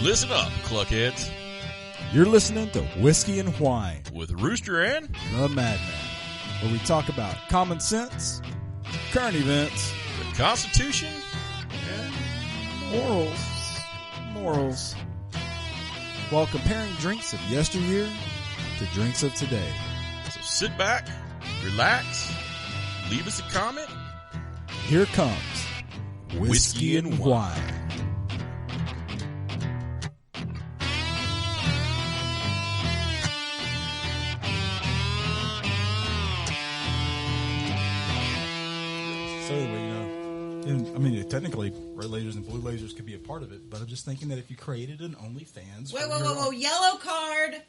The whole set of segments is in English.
Listen up, cluckheads. You're listening to Whiskey and Whine With Rooster and The Madman, where we talk about common sense, current events, the Constitution. morals, while comparing drinks of yesteryear to drinks of today. So sit back, relax, leave us a comment. Here comes Whiskey and Whine. So anyway, I mean, technically, red lasers and blue lasers could be a part of it, but I'm just thinking that if you created an OnlyFans... Whoa, yellow card!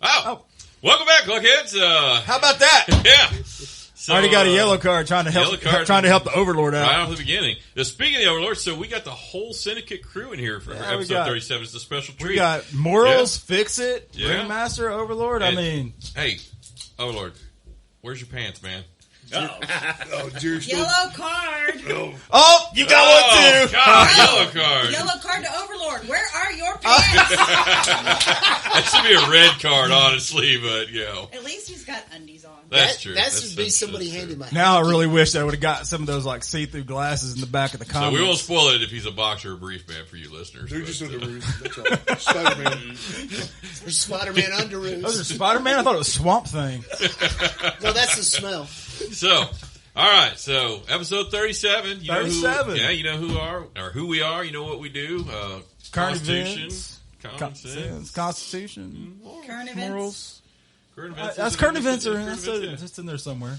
Oh. Welcome back, cluckheads. How about that? Yeah. So, I already got a yellow card trying to help the Overlord out. Right off the beginning. Now, speaking of the Overlord, so we got the whole Syndicate crew in here for episode 37. It's a special treat. We got Morals, Fix It, Ringmaster, Overlord. And, hey, Overlord, where's your pants, man? Yellow card. Oh, you got one too. God, yellow card. Yellow card to Overlord. Where are your pants? That should be a red card, honestly, but At least he's got undies on. That's true. That should be somebody handing my. Now I really wish that I would have got some of those like see-through glasses in the back of the comments. So we won't spoil it if he's a boxer or brief man for you listeners. They're just underoos. That's all. Spider-Man. There's Spider-Man underoos. Those are Spider-Man? I thought it was Swamp Thing. No, that's the smell. So, all right. So, episode 37. 37. You know who we are. You know what we do. Current Constitution, events. common sense, Constitution. Current events. Morals. current events. That's current events. It's in there somewhere.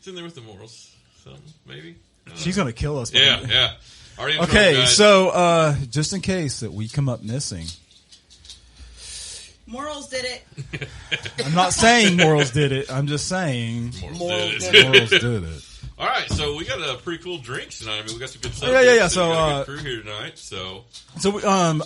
in there with the morals. Something maybe. She's going to kill us. Yeah. Already Okay, so just in case that we come up missing. Morals did it. I'm not saying Morals did it. I'm just saying Morals did Morals did it. All right, so we got a pretty cool drinks tonight. I mean, we got some good stuff. Yeah. So we got a good crew here tonight. So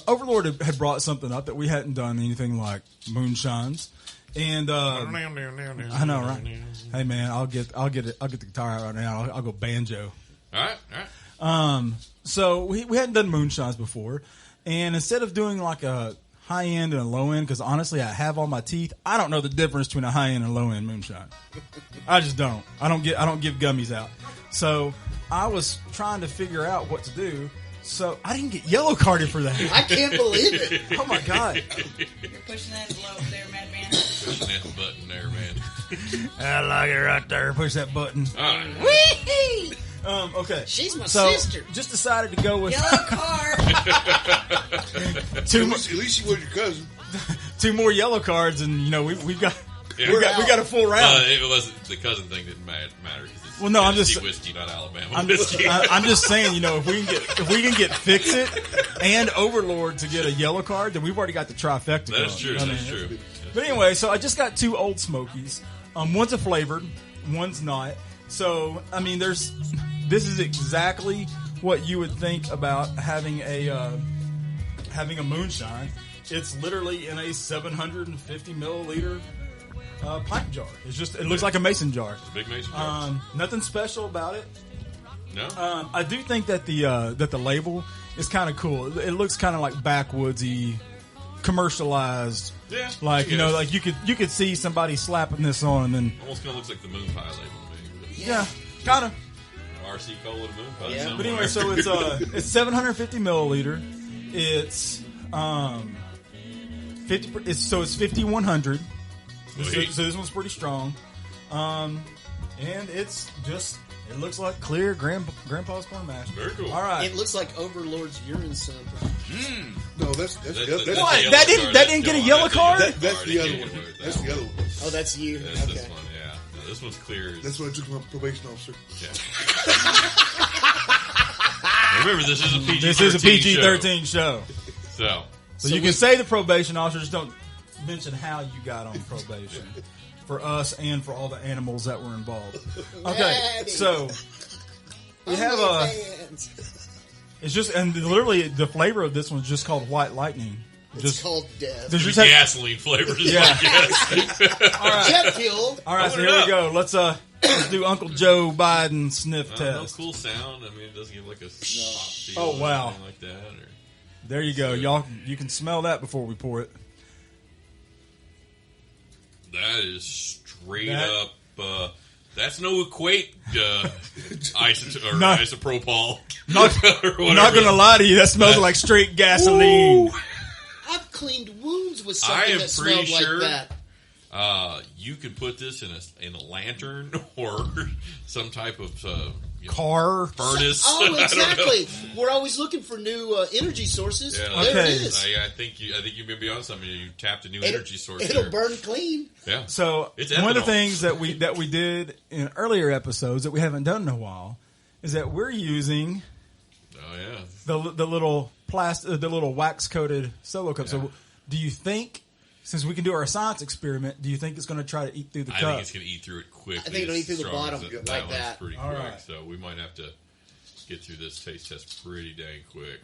Overlord had brought something up that we hadn't done anything like moonshines, and I know, right? Hey man, I'll get the guitar out right now. I'll go banjo. All right. So we hadn't done moonshines before, and instead of doing like a high end and a low end, because honestly, I have all my teeth. I don't know the difference between a high end and a low end moonshine. I just don't. I don't give gummies out. So I was trying to figure out what to do. So I didn't get yellow carded for that. I can't believe it. Oh my god! You're pushing that envelope there, Madman. Pushing that button there, man. I like it right there. Push that button. All right. Whee! Okay. She's my So sister. just decided to go with Yellow card. At least you was your cousin. 2 more yellow cards, and we've got. Yeah. We got a full round. It wasn't the cousin thing didn't matter. It's Well, no, I'm Tennessee just- whiskey, not Alabama I'm whiskey. just saying, if we can get Fix It and Overlord to get a yellow card, then we've already got the trifecta. That's true. I mean, That's true. But anyway, so I just got 2 old Smokies. One's a flavored, one's not. So I mean, this is exactly what you would think about having a moonshine. It's literally in a 750 milliliter pint jar. It looks like a mason jar. It's a big mason jar. Nothing special about it. No. I do think that the label is kind of cool. It looks kind of like backwoodsy, commercialized. Yeah. Like like you could see somebody slapping this on and then Almost kind of looks like the moon pie label to me. yeah, kind of. RC Cola and moon pie. Yeah. But anyway, so it's 750 milliliter. It's 50. It's 5100. So this one's pretty strong. And it's just. It looks like clear Grandpa's corn mash. Very cool. All right. It looks like Overlord's urine sample. No, that's What? the That didn't get a yellow card? That's the other one. That's the other one. Oh, that's you. That's Okay. this one, yeah. No, this one's clear. That's what I took my probation officer. Yeah. Remember, this is a PG-13 This is a PG-13 show. So You can say the probation officer, just don't mention how you got on probation. For us and for all the animals that were involved. Okay, Daddy. so we have OnlyFans. it's just, and literally the flavor of this one's just called White Lightning. It's called death. There's the just gasoline flavor is Yeah. my guess. Jet fuel. all right, so Open it here we up. go. Let's do Uncle Joe Biden sniff No test. cool sound. I mean, it doesn't give like a pop feel Oh, or wow. anything like that. Or, There you go. Y'all, you can smell that before we pour it. That is straight up. That's no equate isopropyl. Not going to lie to you. That smells like straight gasoline. Ooh. I've cleaned wounds with something that smelled like that. You could put this in a lantern or some type of car furnace. Oh, exactly. We're always looking for new energy sources. Yeah. There it is. I think you may be on something. You tapped a new energy source. It'll there. burn clean. Yeah. So one of the things that we did in earlier episodes that we haven't done in a while is that we're using the little the little wax coated solo cup. Yeah. So do you think, since we can do our science experiment, do you think it's going to try to eat through the cup? I think it's going to eat through it quickly. I think it'll eat through the bottom like that. One's pretty All quick, right. so we might have to get through this taste test pretty dang quick.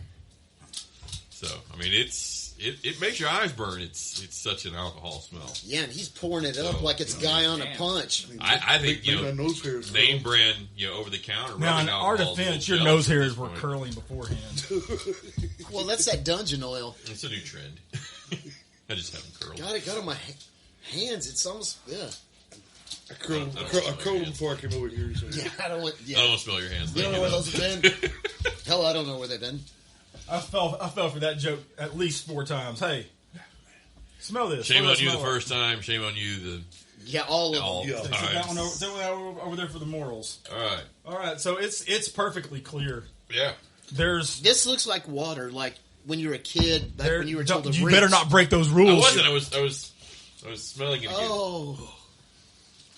So, I mean, it makes your eyes burn. It's such an alcohol smell. Yeah, and he's pouring it up like it's Guy on a punch. I think, name brand, over the counter. Now, in our defense, your nose hairs were curling beforehand. Well, that's that dungeon oil. It's a new trend. I just have them curled. Got on my hands. It's almost, I curled them before I came over here. So. Yeah, I don't want to smell your hands. You don't know where those have been? Hell, I don't know where they've been. I fell for that joke at least 4 times. Hey, smell this. Shame on you the first time. Shame on you all of them. Yeah. That one over there for the morals. All right. So it's perfectly clear. Yeah. This looks like water, like when you were a kid, when you were told to you better not break those rules. I wasn't. I was smelling it again. Oh.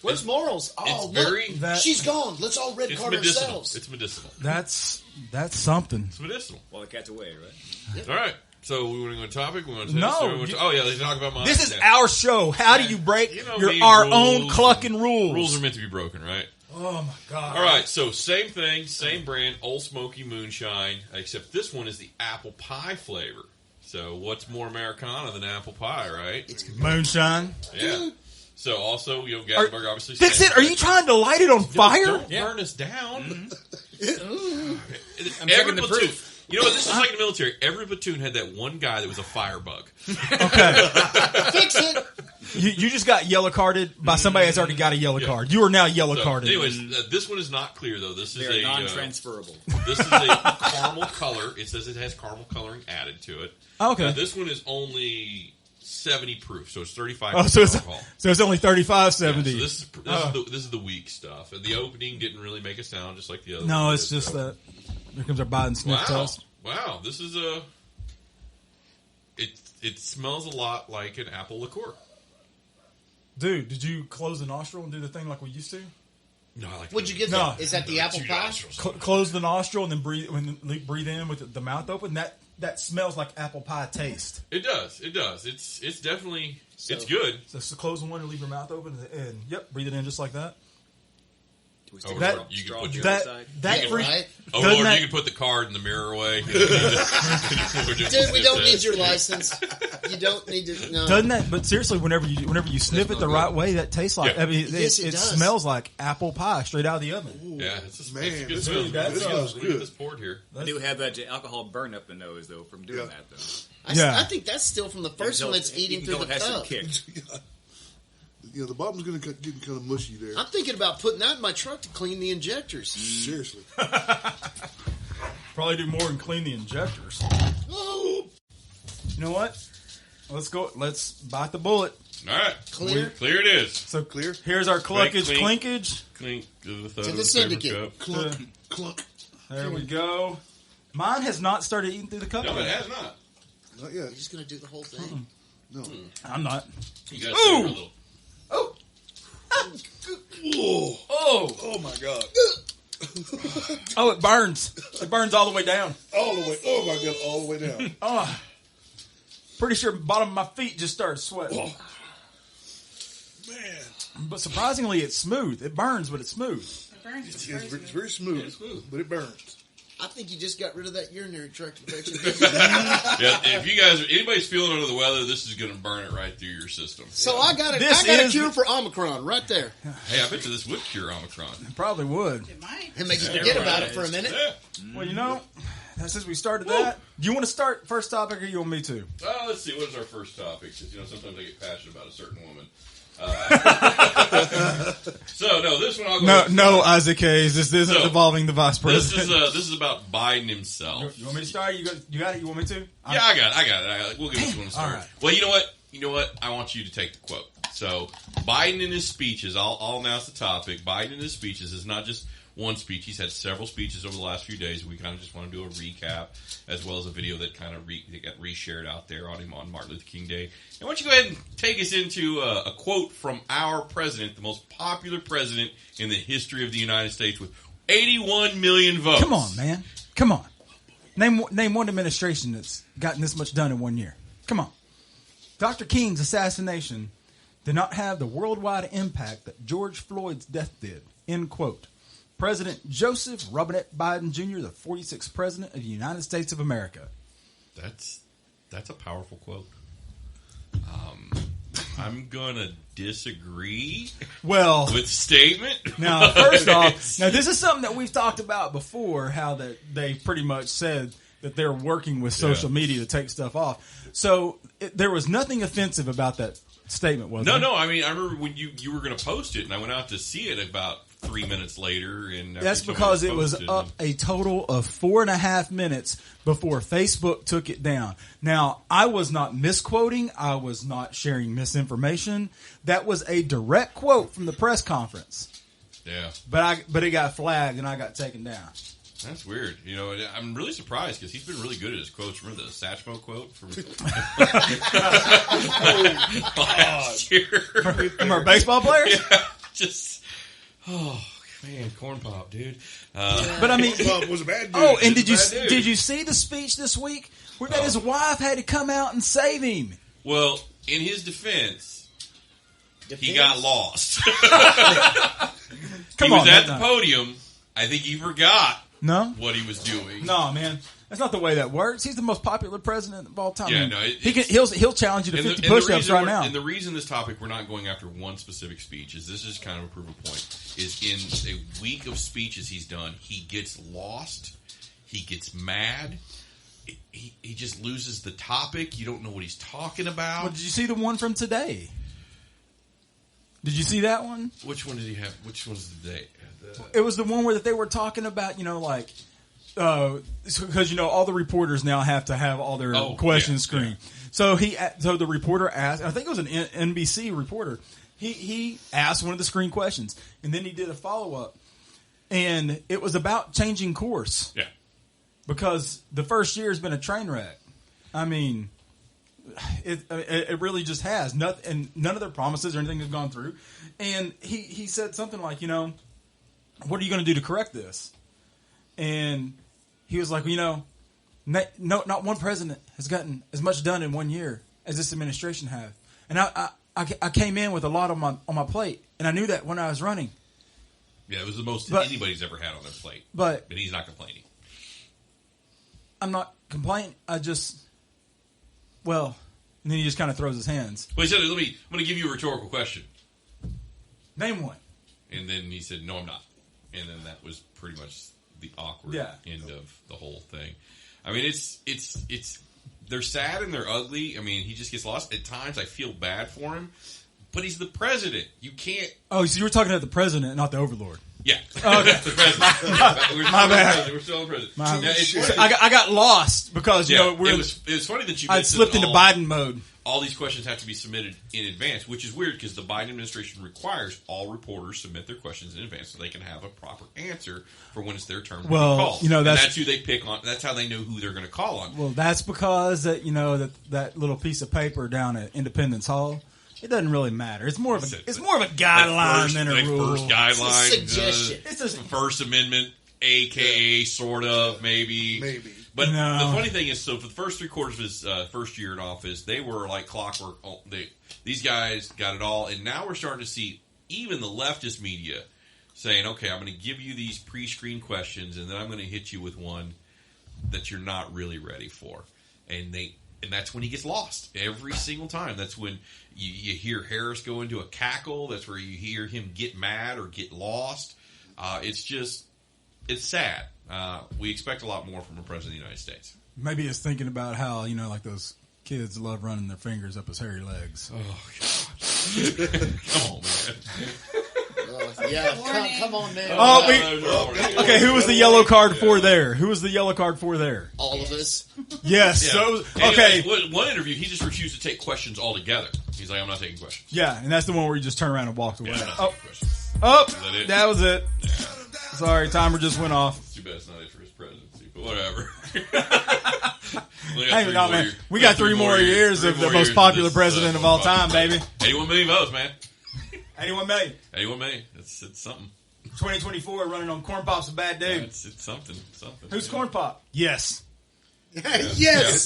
Where's Morals? Oh, look, she's gone. Let's all red card ourselves. It's medicinal. That's something. It's medicinal. Well, the cat's away, right? Yep. All right. So we want to go on topic? We want to let's talk about mine. This is our show. How do you break our own clucking rules? Rules are meant to be broken, right? Oh, my God. All right. So same thing, same brand, Old Smokey Moonshine, except this one is the apple pie flavor. So what's more Americana than apple pie, right? It's Moonshine. Yeah. So also, Gatlinburg obviously. Fix it. Are you trying to light it on fire? Don't burn us down. I'm checking the proof. You know what? This is like in the military. Every platoon had that one guy that was a firebug. Okay. Fix it. You just got yellow carded by somebody that's already got a yellow card. You are now yellow carded. Anyways, this one is not clear though. This is non-transferable. This is a caramel color. It says it has caramel coloring added to it. Okay. Now, this one is only 70 proof, so it's 35 alcohol. So it's only 35, 70. Yeah, so this is the weak stuff. And the opening didn't really make a sound, just like the other. No, it's just that. Here comes our Biden sniff test. Wow, this is It smells a lot like an apple liqueur. Dude, did you close the nostril and do the thing like we used to? No, I like. What'd you get? No. Is that the apple pie? Close the nostril and then breathe in with the mouth open. That smells like apple pie taste. It does. It's definitely it's good. So close one and leave your mouth open and breathe it in just like that. You can put your right? Oh Lord, you can put the card in the mirror away. Dude, we don't need your license. You don't need to. No. Doesn't that? But seriously, whenever you sniff it the right way, that tastes like. Yeah. I mean, Yes, it smells like apple pie straight out of the oven. Ooh. Yeah, it's a man. This smells good. Look at this poured here. I do have that alcohol burn up the nose though from doing that though. I think that's still from the first one that's eating through the cup. Some kick. Yeah, the bottom's getting kind of mushy there. I'm thinking about putting that in my truck to clean the injectors. Seriously. Probably do more than clean the injectors. Oh. You know what? Let's go. Let's bite the bullet. All right, Clear it is. So clear. Here's our clinkage. Clink to the syndicate. Clunk, clunk. There we go. Mine has not started eating through the cup. No, it yet. has not. Not yet. You're just going to do the whole thing? No. I'm not. You guys a little. Oh. Oh my God. Oh, it burns. It burns all the way down. All the way. Oh my God. All the way down. Oh, pretty sure the bottom of my feet just started sweating. Oh. Man. But surprisingly, it's smooth. It burns, but it's smooth. It burns. It's very smooth. It's smooth, but it burns. I think you just got rid of that urinary tract infection. Yeah, if anybody's feeling under the weather, this is going to burn it right through your system. So I got a cure for Omicron right there. Hey, I bet you this would cure Omicron. It probably would. It might. And make you forget about it for a minute. Yeah. Well, you know, since we started that, do you want to start first topic or you want me to? Let's see. What is our first topic? Because sometimes I get passionate about a certain woman. So no, this one I'll go. No, Isaac Hayes. This isn't involving the vice president. This is about Biden himself. You want me to start? You got it. You want me to? Yeah, I got it. We'll give this one a start. All right. Well, you know what? I want you to take the quote. So Biden in his speeches, I'll announce the topic. Biden in his speeches is not just one speech. He's had several speeches over the last few days. We kind of just want to do a recap, as well as a video that kind of got reshared out there on him on Martin Luther King Day. And why don't you go ahead and take us into a quote from our president, the most popular president in the history of the United States, with 81 million votes. Come on, man. Come on. Name one administration that's gotten this much done in 1 year. Come on. Dr. King's assassination did not have the worldwide impact that George Floyd's death did. End quote. President Joseph Robinette Biden Jr., the 46th President of the United States of America. That's a powerful quote. I'm gonna disagree. Well, with the statement. Now, first off, this is something that we've talked about before. How that they pretty much said that they're working with social media to take stuff off. So there was nothing offensive about that statement, was there? No. I mean, I remember when you were going to post it, and I went out to see it about 3 minutes later. And that's because it was up a total of 4.5 minutes before Facebook took it down. Now, I was not misquoting. I was not sharing misinformation. That was a direct quote from the press conference. Yeah. But it got flagged and I got taken down. That's weird. I'm really surprised because he's been really good at his quotes. Remember the Satchmo quote from last year? From our baseball players? Yeah, just, oh, man, corn pop, dude. But I mean, corn pop was a bad dude. Oh, and did you see the speech this week where that his wife had to come out and save him? Well, in his defense, he got lost. He was at the podium. I think he forgot what he was doing. No, man. That's not the way that works. He's the most popular president of all time. Yeah, no, he'll challenge you to 50 push-ups right now. And the reason this topic, we're not going after one specific speech, is this is kind of a proof of point, is in a week of speeches he's done, he gets lost, he gets mad, he just loses the topic, you don't know what he's talking about. Well, did you see the one from today? Did you see that one? Which one did he have? Which one was the day? It was the one where they were talking about, because all the reporters now have to have all their questions screened. Yeah. So the reporter asked, I think it was an NBC reporter. He asked one of the screen questions, and then he did a follow up, and it was about changing course. Yeah, because the first year has been a train wreck. I mean, it really just has. And none of their promises or anything has gone through. And he said something like, what are you going to do to correct this? And he was like, no, not one president has gotten as much done in 1 year as this administration have. And I came in with a lot on my plate, and I knew that when I was running. Yeah, it was the most anybody's ever had on their plate. But he's not complaining. I'm not complaining. And then he just kind of throws his hands. Well, he said, I'm going to give you a rhetorical question. Name one. And then he said, no, I'm not. And then that was pretty much the awkward end of the whole thing. I mean, it's they're sad and they're ugly. I mean, he just gets lost. At times, I feel bad for him. But he's the president. You can't... Oh, so you were talking about the president, not the overlord. Yeah. Oh, okay. The president. My bad. We're still the president. I got lost because, it was funny that you I slipped into Biden mode. All these questions have to be submitted in advance, which is weird because the Biden administration requires all reporters submit their questions in advance so they can have a proper answer for when it's their turn to be called. That's who they pick on. That's how they know who they're going to call on. Well, that's because that little piece of paper down at Independence Hall, it doesn't really matter. It's more of a guideline than a rule. First guideline, it's a suggestion. It's the First Amendment, aka sort of maybe. But the funny thing is, so for the first 3 quarters of his first year in office, they were like clockwork. These guys got it all, and now we're starting to see even the leftist media saying, "Okay, I'm going to give you these pre-screened questions, and then I'm going to hit you with one that you're not really ready for," and that's when he gets lost every single time. That's when you hear Harris go into a cackle. That's where you hear him get mad or get lost. It's sad we expect a lot more from a president of the United States. Maybe it's thinking about how, like those kids love running their fingers up his hairy legs. Oh, God. Come on, man. Yeah, come on now. Okay, who was the yellow card for there? Who was the yellow card for there? All of us. Yes. Yeah. So, Anyway, okay. one interview, he just refused to take questions altogether. He's like, I'm not taking questions. Yeah, and that's the one where you just turn around and walked away. Yeah, I'm not Oh, taking questions. oh, it? that was it. Yeah. Sorry, timer just went off. It's too bad it's not it for his presidency, but whatever. Hang on, man. We got 3 more years of the most popular president of all time, baby. 81 million votes, man. 81 million. 81 million. It's something. 2024 running on Corn Pop's a bad dude. Yeah, it's something. Who's yeah. Corn Pop? Yes. Yes.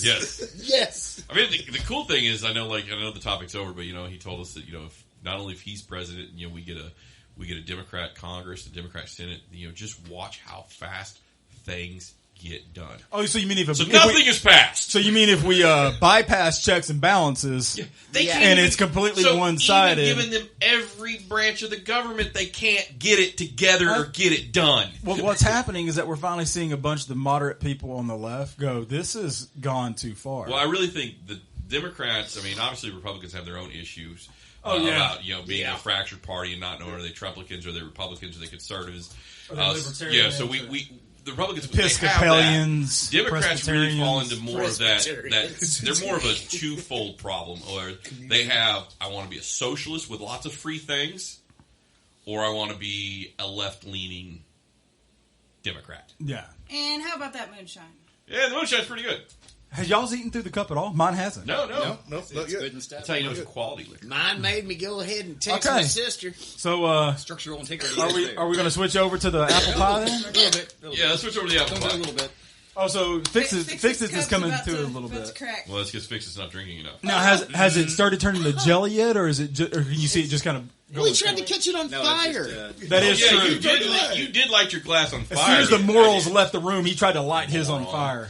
Yes. Yes. I mean, the cool thing is, I know the topic's over, but he told us that if not only if he's president, we get a Democrat Congress, a Democrat Senate. Just watch how fast things get done. Oh, so you mean if nothing is passed? So you mean if we bypass checks and balances, They can't and even, it's completely so one-sided? Even giving them every branch of the government, they can't get it together or get it done. Well, what's happening is that we're finally seeing a bunch of the moderate people on the left go, this has gone too far. Well, I really think the Democrats, obviously Republicans have their own issues. Yeah. About being a fractured party and not knowing are they Trumplicans or they Republicans or they conservatives. Are they libertarians? So we the Republicans, Episcopalians, they have that. Democrats really fall into more of that. Presbyterians. They're more of a twofold problem. Or they have, I want to be a socialist with lots of free things, or I want to be a left-leaning Democrat. Yeah. And how about that moonshine? Yeah, the moonshine's pretty good. Has y'all's eaten through the cup at all? Mine hasn't. No. Not It's yet. good and stuff. That's how you know it's a quality liquor. Mine made me go ahead and text Okay. my sister. So, Structural integrity. are we going to switch over to the apple pie then? A little bit. Yeah, let's switch over to the apple Don't do pie. a little bit. Oh, so Fixes is Cup's coming about to it a little about to bit. crack. Well, let's get Fix's not drinking enough. Now, has it started turning to jelly yet, or is it? Or can you see it just kind of? Well, he tried to catch it on No, fire. it's just, That is Yeah, true. you did light your glass on fire. As soon as the morals left the room, he tried to light his on fire.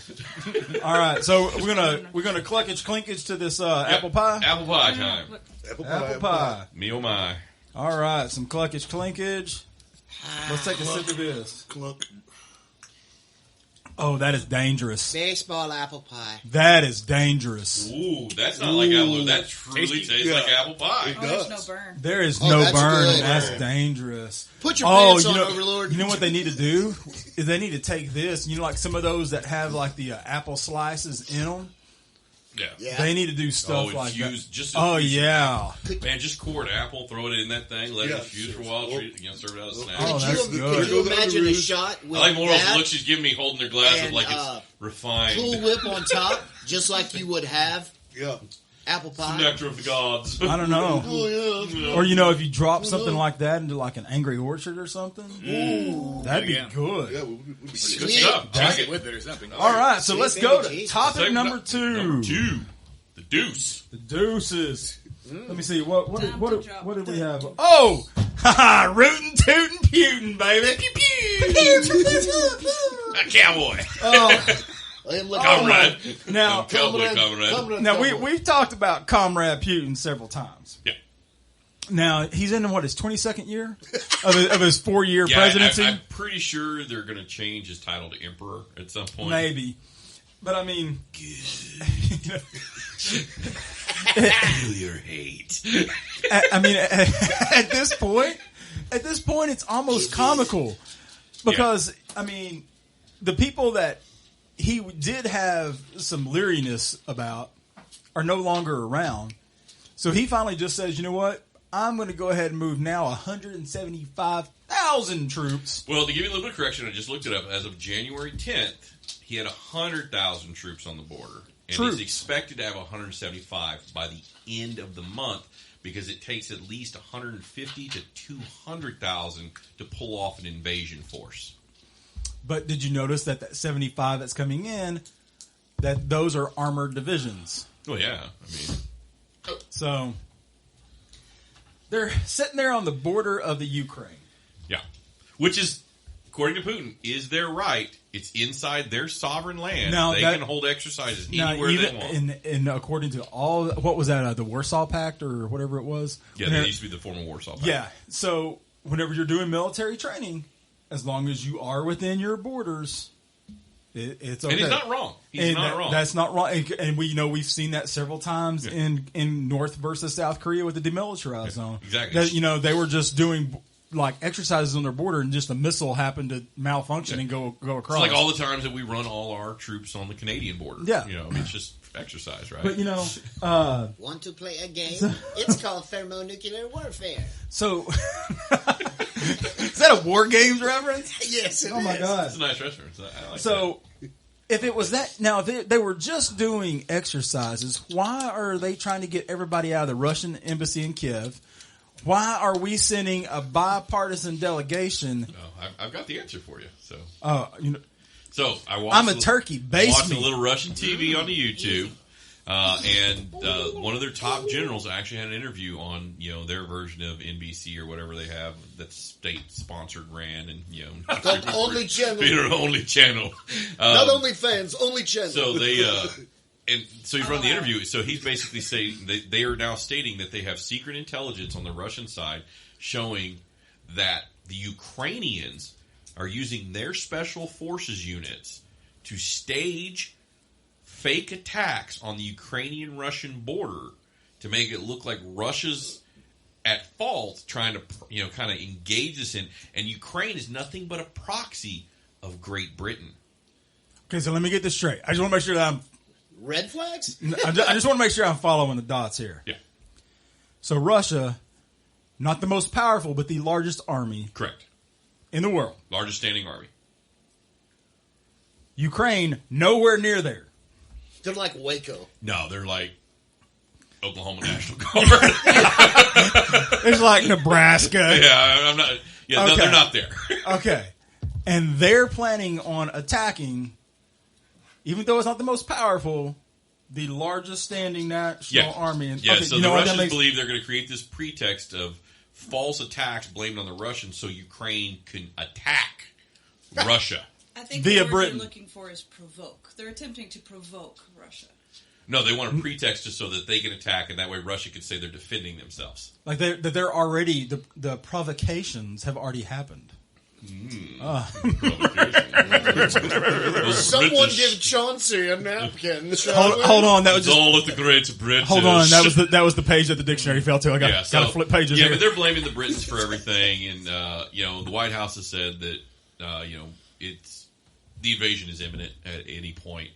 All right, so we're gonna cluckage clinkage to this apple pie. Apple pie time. Apple pie. Me oh my. All right, some cluckage clinkage. Let's take a sip of this. Clunk. Oh, that is dangerous. Baseball apple pie. That is dangerous. Ooh, that's not like apple. That truly tastes Yeah. like apple pie. Oh, there's no burn. There is Oh, no that's burn. good. That's dangerous. Put your pants on, you know, Overlord. You know what they need to do is they need to take this. Like some of those that have like the apple slices in them. Yeah. Yeah. They need to do stuff like infuse, that. just Oh infuse yeah. Man, just core an apple, throw it in that thing, let it Yeah. infuse for a while, treat it, serve it out as a snack. Oh, that's Could good. you imagine a shot with I like Moral's that look she's giving me holding their glass and, up like it's refined. Cool Whip on top, just like you would have Yeah. apple pie? Nectar of the gods. I don't know. Oh, yeah. Or if you drop something like that into like an Angry Orchard or something, that'd be Yeah. good. Yeah, we'd be Good Sweet. stuff. Pack Check it it. with it or something. All right, so let's go to Jesus. topic number Number 2. 2. The deuce. The deuces. Let me see what Time what to drop what did we the- have? Oh, haha, rootin' tootin' putin', baby. Pew pew. A cowboy. Oh, Let him look Comrade. now Cowboy comrade. now we've talked about Comrade Putin several times. Yeah. Now he's in his 22nd year of his 4-year Yeah, presidency. I'm pretty sure they're going to change his title to emperor at some point. Maybe, but I mean, Feel your hate. I mean, at this point, it's almost comical because I mean, the people that he did have some leeriness about are no longer around. So he finally just says, you know what? I'm going to go ahead and move now 175,000 troops. Well, to give you a little bit of correction, I just looked it up. As of January 10th, he had 100,000 troops on the border. And Troops. he's expected to have 175 by the end of the month because it takes at least 150 to 200,000 to pull off an invasion force. But did you notice that 75 that's coming in, that those are armored divisions? Oh, yeah. I mean, So they're sitting there on the border of the Ukraine. yeah. Which is, according to Putin, is their right. It's inside their sovereign land. Now, they that- can hold exercises Now, anywhere they want. and according to all, what was that? The Warsaw Pact or whatever it was. Yeah, that used to be the former Warsaw Pact. Yeah. So whenever you're doing military training, as long as you are within your borders, it's okay. And he's not wrong. He's not wrong. That's not wrong. And we've seen that several times in North versus South Korea with the demilitarized zone. Exactly. That, they were just doing like exercises on their border, and just a missile happened to malfunction and go across. It's like all the times that we run all our troops on the Canadian border. Yeah. It's just exercise, right? But want to play a game? It's called thermonuclear warfare. So, is that a War Games reference? Yes. Oh my God, it's a nice reference. I like so. If it was that, now if they were just doing exercises, why are they trying to get everybody out of the Russian embassy in Kiev? Why are we sending a bipartisan delegation? No, I've got the answer for you. So, so I'm a turkey. Watched a little Russian TV on the YouTube, and one of their top generals actually had an interview on their version of NBC or whatever they have that's state sponsored, ran, and only channel, only channel, not only fans, only channel. So they. And so he's running the interview. So he's basically saying they are now stating that they have secret intelligence on the Russian side showing that the Ukrainians are using their special forces units to stage fake attacks on the Ukrainian-Russian border to make it look like Russia's at fault, trying to kind of engage us in. And Ukraine is nothing but a proxy of Great Britain. Okay, so let me get this straight. I just want to make sure that I'm... Red flags? I just want to make sure I'm following the dots here. Yeah. So Russia, not the most powerful, but the largest army. Correct. In the world. Largest standing army. Ukraine, nowhere near there. They're like Waco. No, they're like Oklahoma National Guard. It's like Nebraska. Yeah, I'm not. Yeah, no, they're not there. Okay. And they're planning on attacking... Even though it's not the most powerful, the largest standing national army. Yeah, so the Russians believe they're going to create this pretext of false attacks blamed on the Russians so Ukraine can attack Russia. I think via the word Britain. you're looking for is provoke. They're attempting to provoke Russia. No, they want a pretext just so that they can attack, and that way Russia can say they're defending themselves. Like they're already, the provocations have already happened. Someone give Chauncey a napkin. Hold on, that was just all of the great British. Hold on, that was the page that the dictionary fell to. I got to flip pages. Yeah, here. but they're blaming the Britons for everything, and the White House has said that it's the invasion is imminent at any point.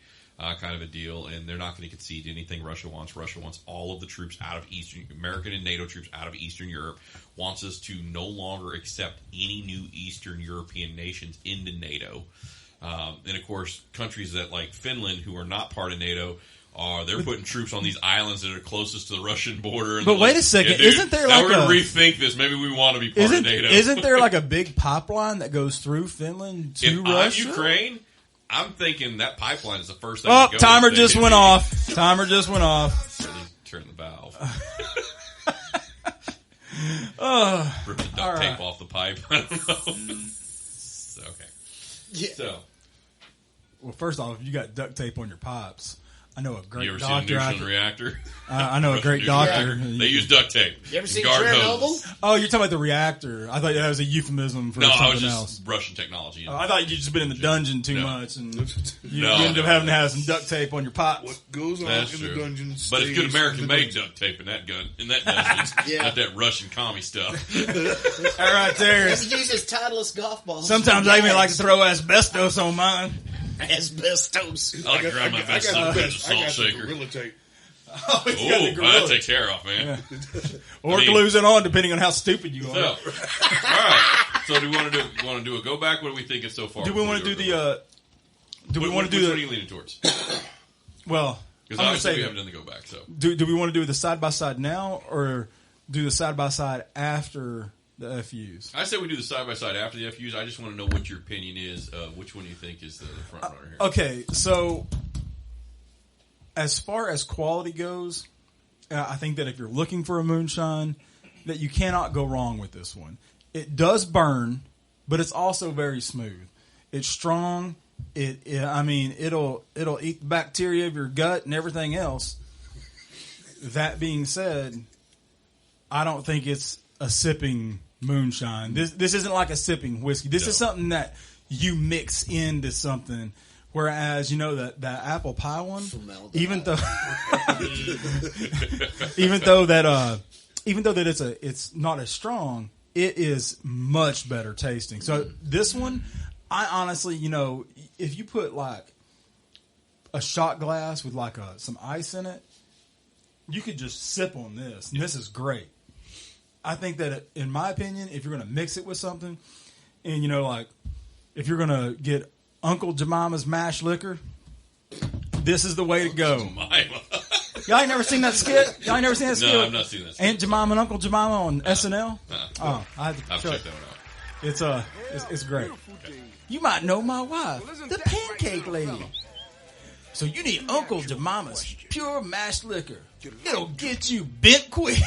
Kind of a deal, and they're not going to concede anything Russia wants. Russia wants all of the troops out of American and NATO troops out of Eastern Europe, wants us to no longer accept any new Eastern European nations into NATO. And of course, countries that like Finland, who are not part of NATO, they're putting troops on these islands that are closest to the Russian border. And but wait a second, yeah, dude, isn't there like we're going to rethink this? Maybe we want to be part of NATO. Isn't there like a big pipeline that goes through Finland to Russia? Ukraine? I'm thinking that pipeline is the first thing. Oh, timer just went off. Timer just went off. Turn the valve. Rip the duct tape off the pipe. I don't know. Okay. Yeah. So, well, first off, if you got duct tape on your pipes, I know a great you ever doctor. seen a neutron reactor? I know a great doctor. They use duct tape. You ever seen Guard Chernobyl? hoses. Oh, you're talking about the reactor. I thought that was a euphemism for No, I was something just else. Russian technology. I thought you'd just been in the dungeon too No. much, and you ended up having to have some duct tape on your pipes. What goes on That's in true. the dungeon But it's good stays American in the made dungeon. duct tape in that dungeon. Yeah. Not that Russian commie stuff. All right, there. Let's use his Titleist golf balls. Sometimes I even like to throw asbestos on mine. Asbestos. I like to grab my best I got the salt best. I got the shaker. Gorilla tape. Oh, he's got the Oh, gorilla. that takes care off, man. Or I mean- glues it on, depending on how stupid you So, are. all right. So, do we want to do a go back? What are we thinking so far? Do we want to do the? Do we want to do What are the? you leaning towards? Well, Because I'm gonna obviously say we haven't done the go back. So, do we want to do the side by side now, or do the side by side after the FUs? I say we do the side by side after the FUs. I just want to know what your opinion is of which one you think is the front runner here. Okay, so as far as quality goes, I think that if you're looking for a moonshine, that you cannot go wrong with this one. It does burn, but it's also very smooth. It's strong. It'll eat the bacteria of your gut and everything else. That being said, I don't think it's a sipping Moonshine. This isn't like a sipping whiskey. This is something that you mix into something. Whereas, you know, that apple pie one, even though that it's not as strong, it is much better tasting. So this one, I honestly, you know, if you put like a shot glass with like some ice in it, you could just sip on this, and this is great. I think that, in my opinion, if you're going to mix it with something, and you know, like if you're going to get Uncle Jemima's mash liquor, this is the way to go. Y'all ain't never seen that skit? Y'all ain't never seen that skit? No, I've not seen that skit. Aunt Jemima and Uncle Jemima on SNL? Oh, I've checked that one out. It's great. You might know my wife, the pancake lady. So you need Uncle Jemima's pure mash liquor. It'll get you bent quick.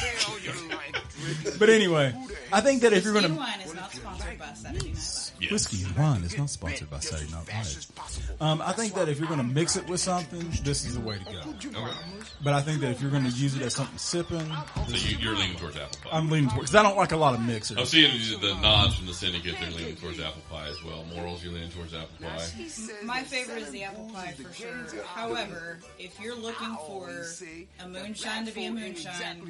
But anyway, I think that if you're going to... Whine is not sponsored by Saturday Night Live. Yes. Whiskey and Wine is not sponsored by Saturday Night Live. I think that if you're going to mix it with something, this is the way to go. Okay. But I think that if you're going to use it as something sipping... So you're leaning towards apple pie. I'm leaning towards... Because I don't like a lot of mixers. I'm seeing the nods from the syndicate. They're leaning towards apple pie as well. Morals, you're leaning towards apple pie. My favorite is the apple pie for sure. However, if you're looking for a moonshine to be a moonshine,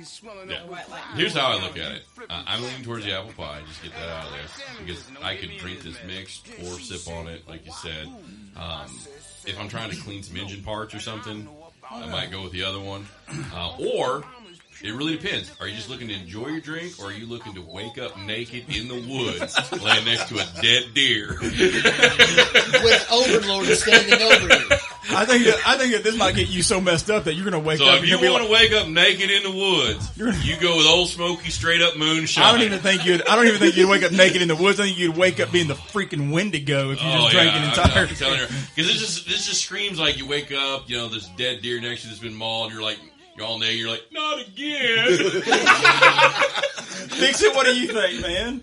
Yeah. a white lightning. Here's how I look at it. I'm leaning towards the apple pie. Just get that out of there. Because I could drink this mixed or sip on it, like you said. If I'm trying to clean some engine parts or something, I might go with the other one. Or, it really depends. Are you just looking to enjoy your drink, or are you looking to wake up naked in the woods, laying next to a dead deer? With Overlord standing over you. I think that this might get you so messed up that you're going to wake up. So if and you you'll be want like, to wake up naked in the woods, you go with Old Smokey straight up moonshine. I don't even think you'd wake up naked in the woods. I think you'd wake up being the freaking Wendigo if you just drank an entire. I'm telling you, because this just screams like you wake up, you know, there's a dead deer next to you that's been mauled. You're all naked. You're like, not again. Dixie, what do you think, man?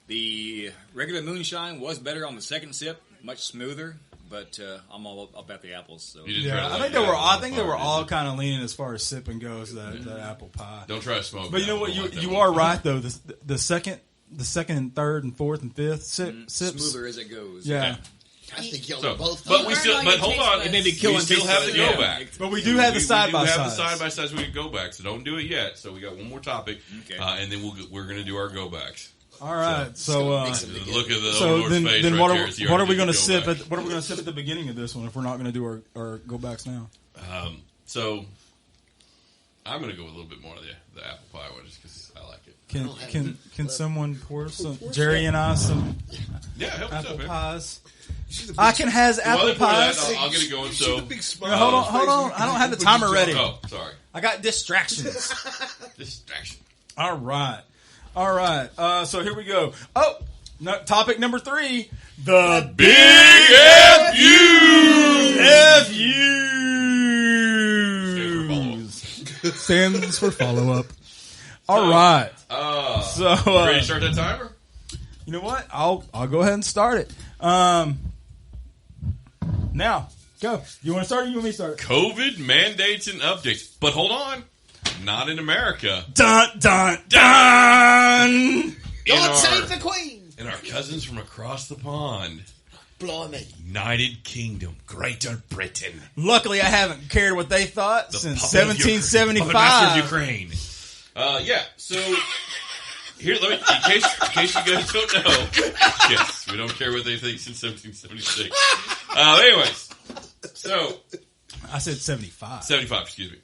The regular moonshine was better on the second sip, much smoother. But I'm all about the apples. So I think they were all kind of leaning as far as sipping goes. That apple pie. Don't try to smoke. But you know what? You are right though. The second and third and fourth and fifth sips smoother as it goes. Yeah. I think y'all are both. But hold on. It may be killing. We still have the go back. But we do have the side by sides. We side. have the side by sides. We can go back. So don't do it yet. So we got one more topic, and then we're going to do our go backs. All right, so look at the Overlord's face then right there. what are we going to sip at? What are we going to sip at the beginning of this one if we're not going to do our go backs now? So I'm going to go with a little bit more of the apple pie one just because I like it. Can someone pour some Jerry and I some apple pies? I can has apple pies. I'll get it going. So hold on. I don't have the timer ready. Oh, sorry. I got distractions. All right. So here we go. Oh, topic number 3. The Big FUs. Stands for follow-up. All right. So ready to start that timer? You know what? I'll go ahead and start it. Now, go. You want to start or you want me to start? COVID mandates and updates. But hold on. Not in America. Dun, dun, dun! God save the Queen! And our cousins from across the pond. Blimey. United Kingdom, Greater Britain. Luckily, I haven't cared what they thought since Puppet 1775. of Ukraine. So here, in case you guys don't know, yes, we don't care what they think since 1776. Anyways, so I said 75. 75, excuse me.